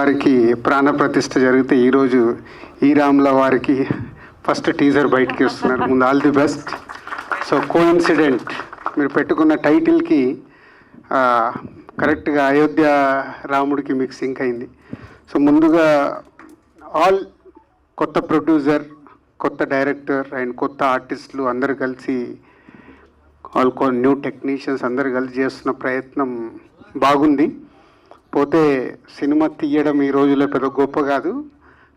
వారికి ప్రాణప్రతిష్ఠ జరిగితే ఈరోజు ఈ రాముల వారికి ఫస్ట్ టీజర్ బయటికి వస్తున్నారు. ముందు all the best. So coincident మీరు పెట్టుకున్న టైటిల్కి కరెక్ట్గా అయోధ్య రాముడికి మీకు సింక్ అయింది. సో ముందుగా ఆల్ కొత్త ప్రొడ్యూసర్, కొత్త డైరెక్టర్ అండ్ కొత్త ఆర్టిస్టులు అందరూ కలిసి న్యూ టెక్నీషియన్స్ అందరూ కలిసి చేస్తున్న ప్రయత్నం బాగుంది. పోతే సినిమా తీయడం ఈ రోజుల్లో పెద్ద గొప్ప కాదు.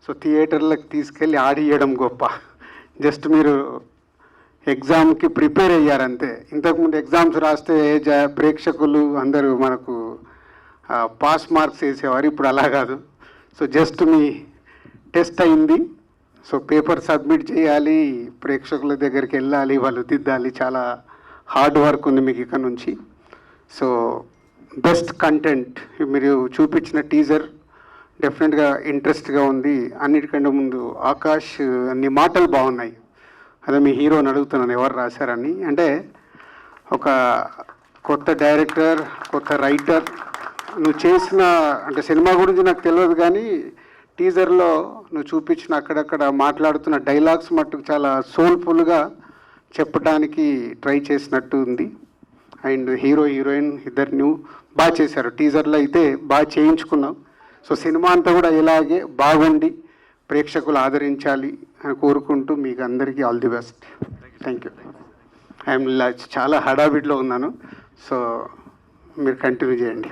సో థియేటర్లకు తీసుకెళ్ళి ఆడియడం గొప్ప. జస్ట్ మీరు ఎగ్జామ్కి ప్రిపేర్ అయ్యారంతే. ఇంతకుముందు ఎగ్జామ్స్ రాస్తే ప్రేక్షకులు అందరూ మనకు పాస్ మార్క్స్ వేసేవారు. ఇప్పుడు అలా కాదు. సో జస్ట్ మీ టెస్ట్ అయింది. సో పేపర్ సబ్మిట్ చేయాలి, ప్రేక్షకుల దగ్గరికి వెళ్ళాలి, వాళ్ళు దిద్దాలి. చాలా హార్డ్ వర్క్ ఉంది మీకు ఇక్కడ నుంచి. సో బెస్ట్ కంటెంట్ మీరు చూపించిన టీజర్ డెఫినెట్గా ఇంట్రెస్ట్గా ఉంది. అన్నిటికంటే ముందు ఆకాష్ అన్ని మాటలు బాగున్నాయి. అదే మీ హీరోని అడుగుతున్నాను ఎవరు రాశారని. అంటే ఒక కొత్త డైరెక్టర్, కొత్త రైటర్, నువ్వు చేసిన అంటే సినిమా గురించి నాకు తెలియదు కానీ టీజర్లో నువ్వు చూపించిన అక్కడక్కడ మాట్లాడుతున్న డైలాగ్స్ మట్టుకు చాలా సోల్ఫుల్గా చెప్పడానికి ట్రై చేసినట్టు ఉంది. అండ్ హీరో హీరోయిన్ ఇద్దరిని బాగా చేశారు. టీజర్లో అయితే బాగా చేయించుకున్నాం. సో సినిమా అంతా కూడా ఇలాగే బాగుండి ప్రేక్షకులు ఆదరించాలి అని కోరుకుంటూ మీకు అందరికీ all the best. Thank you. I'm చాలా హడావిడిలో ఉన్నాను. సో మీరు కంటిన్యూ చేయండి.